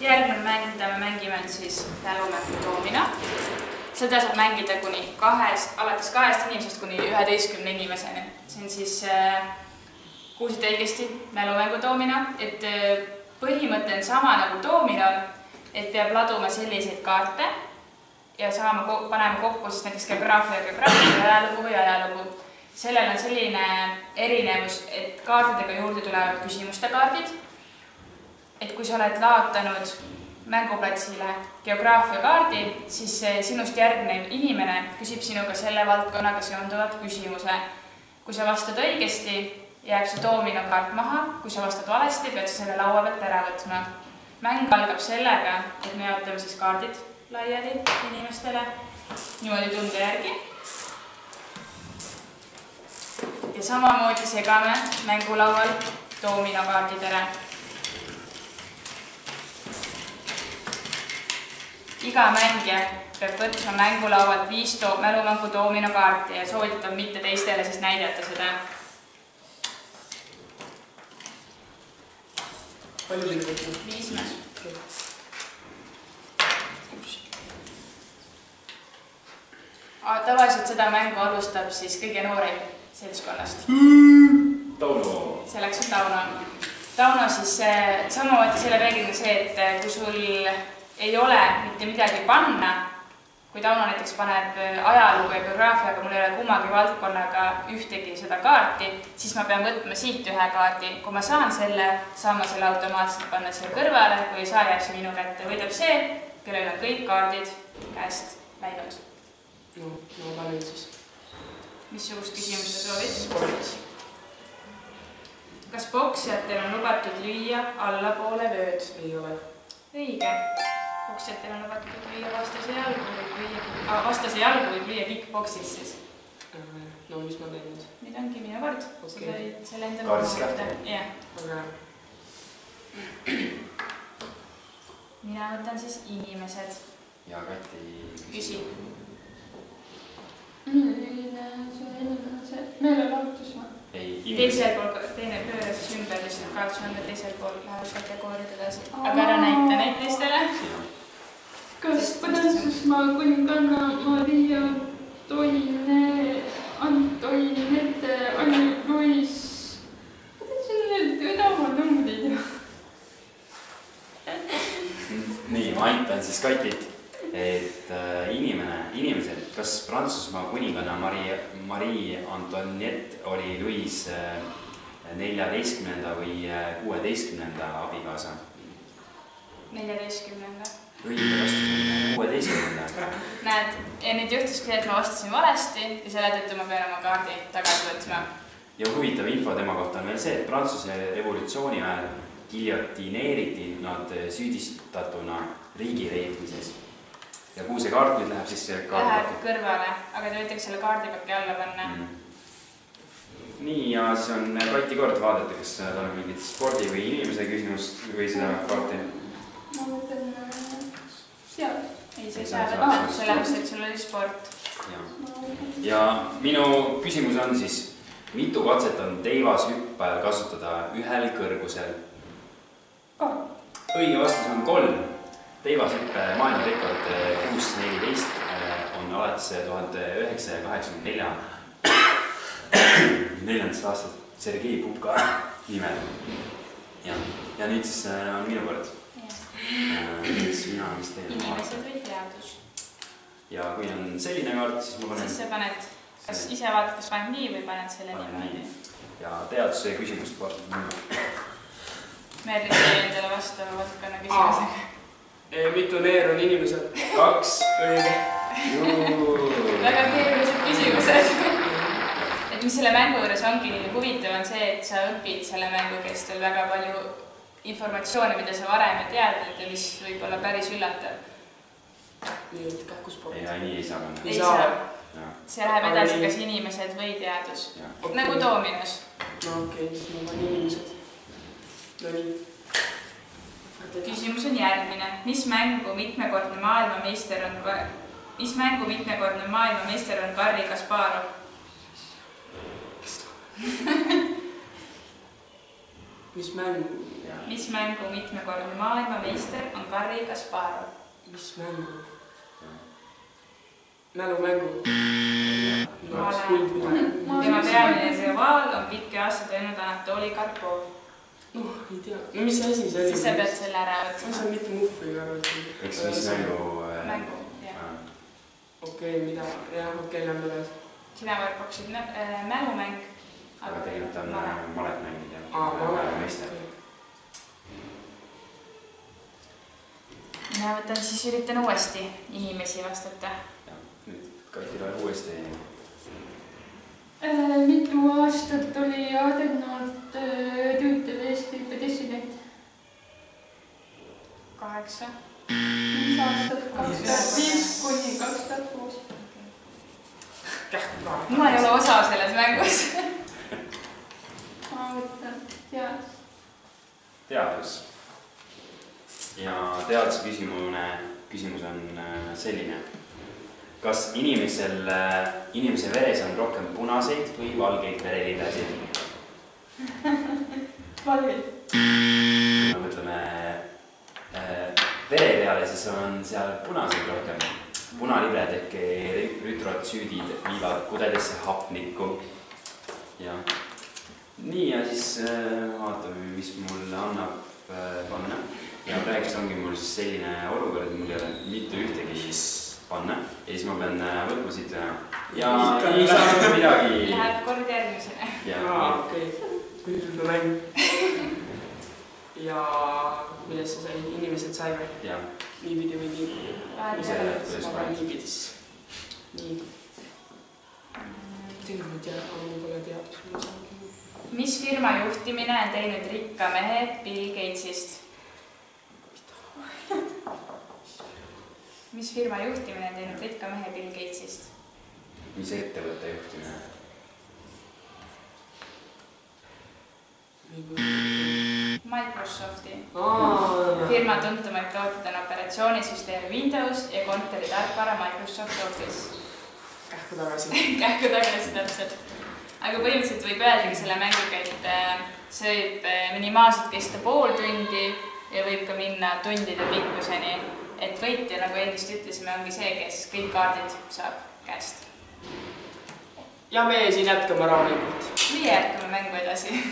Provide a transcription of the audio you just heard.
Järgmine mäng, mida me mängime, on siis mälumängu doomino. Seda saab mängida alates 2 inimesest kuni 11 inimeseni. See on siis, kuulsid õigesti, mälumängu doomino, et põhimõte on sama nagu doominol, et peab laduma selliseid kaarte ja panema kokku siis näiteks geograafia, ajalugu või ajalugu. Sellel on selline erinevus, et kaartidega juurde tulevad küsimuste kaardid. Et kui sa oled laotanud mänguplatsile geograafia kaardi, siis sinust järgnev inimene küsib sinuga selle valdkonnaga seonduvat küsimuse. Kui sa vastad õigesti, jääb see doomino kaart maha. Kui sa vastad valesti, pead sa selle laua pealt ära võtma. Mäng algab sellega, et me jaotame siis kaardid laiali inimestele niimoodi tunde järgi. Ja samamoodi segame mängulaual doomino kaardidele. Iga mängija peab võtma mängulaualt 5 mälumängu doomino kaarti ja soovitatab mitte teistele siis näidata seda. Palju teil võtma? 5. Tavaliselt seda mängu alustab siis kõige noorem seltskonnast. Tauno. Selleks on Tauno. Tauno siis samamoodi selle reeglina see, et kui sul ei ole mitte midagi panna, kui Tauno näiteks paneb ajalugu ja geograafia, aga mul ei ole kummagi valdkonnaga ühtegi seda kaarti, siis ma pean võtma siit ühe kaardi. Kui ma saan ma selle automaatselt panna siia kõrvale, kui ei saa, jääb see minu kätte. Võidab see, kellel on kõik kaardid käest läinud. No, panen siis. Missugust küsimust soovid? Sport. Kas poksijatel on lubatud lüüa allapoole vööd? Ei ole. Õige. Poksijatel on lubatud lüüa vastase jalgu võib lüüa kickboksis siis. No, mis ma teen nüüd? Nüüd ongi minu kord. Okay. Sa tõid selle enda kaardist lähte. Jah. Aga... Mina võtan siis inimesed. Ja Kati... Küsi. Meelelahutus või? Ei, Teisel pool, teine pööre siis ümber, lihtsalt kaartus on teisel pool läheb kategooriad edasi. Aga ära näita neid teistele. Kas Prantsusmaa kuninganna Maria Antoinette Anne-Louis? Kuidas on need üdava numbrid? Nii, ma aitan siis Katit, et inimesed, kas Prantsusmaa kuninganna Marie Antoinette oli Louis 14. või 16. abikaasa? 14. Õige vastus on 16. Näed, ja nüüd juhtuski, et ma vastasin valesti ja selle tõttu ma pean oma kaardi tagasi võtma. Ja huvitav info tema kohta on veel see, et Prantsuse revolutsiooni ajal giljotineeriti nad süüdistatuna riigireetmises. Ja kuhu see kaart nüüd läheb, siis see kaart läheb kõrvale, aga te võite selle kaardipakki alla panna. Nii, ja siis on Kati kord vaadata, kas tal on mingit spordi või inimese küsimust või seda kaarti. Ma võtan seal. Ei, see saa võtta, sellepärast, et sul oli sport. Ja minu küsimus on siis, mitu katset on teivashüppajal kasutada ühel kõrgusel? Õige vastus on 3. Teivashüppe maailmarekord 6.14 on alates 1984. aastast Sergei Pupka nimel. Ja nüüd siis on minu kord. Inimesed või teadus. Ja kui on selline kaart, siis ma panen... Siis sa paned, kas ise vaatad, kas paned nii või paned selle niimoodi? Ja teaduse küsimust kord. Merli sai endale vastava valdkonna küsimusega. Mitu neer on inimesed? 2. Õige. Väga keerulised küsimused. Et mis selle mängu juures ongi huvitav on see, et sa õpid selle mängu kestel väga palju informatsioone, mida sa varem ei teadnud ja mis võib olla päris üllatav. Nii, et kähkusport. Ja nii ei saa panna. Ei saa. See läheb edasi kas inimesed või teadus. Nagu doominos. No okei, siis ma panen inimesed. No nii. Küsimus on järgmine. Mis mängu mitmekordne maailmameister on Garri Kasparov? Mis mäng? mis mängu mitmekordne maailmameister on Garri Kasparov? mis mängu? Mälumängu. Tema peamine rivaal on pikki aastaid olnud Anatoli Karpov. Noh, ei tea. No mis asi see oli? Siis sa pead selle ära Ma võtma. saan mitte muffi ka arvata. Eks mis mängu... Mängu, jah. Okei, mida? Jah, okei, lähme edasi. Sina pakkusid mälumäng. Aga tegelikult on maletmängid ja malet. Mina võtan siis üritan uuesti inimesi vastata. Nüüd Kati loeb uuesti. Mitu aastat oli Adenalt töötel Eesti president? 8. 5 aastat, 2005 kuni 2006. Ma ei ole osa selles mängus. Ma võtan teadus. Teadus. Ja teaduse küsimus on selline. Kas inimese veres on rohkem punaseid või valgeid verelibesid? Valgeid. Kui me mõtleme vere peale, siis on seal punaseid rohkem. Punalibed ehk rütrotsüüdid viivad kudedesse hapnikku. Ja nii, ja siis vaatame, mis mulle annab panna. Ja praegust ongi mul siis selline olukord, et mul ei ole mitte ühtegi panna. Ja siis ma pean võtma siit ja ei saa midagi. Läheb kord järgmisele. Okei, püüdme mäng. Ja millest sa said? Inimesed sai või? Jah. Niipidi või niipidi? Ma pean niipidis. Nii. Tegelikult ma tean, aga mul pole teadus. Mis firma juhtimine on teinud rikka mehe Bill Gatesist? Mis firma juhtimine on teinud rikka mehe Bill Gatesist? Mis ettevõtte juhtimine? Microsofti. Firma tuntumaid tooted on operatsioonisüsteem Windows ja kontori tarkvara Microsoft Office. Kähku tagasi. Kähku tagasi täpselt. Aga põhimõtteliselt võib öeldagi selle mänguga, et see võib minimaalselt kesta pool tundi ja võib ka minna tundide pikkuseni. Et võitja, nagu endist ütlesime, ongi see, kes kõik kaardid saab käest. Ja me siin jätkame rahulikult. Meie jätkame mängu edasi.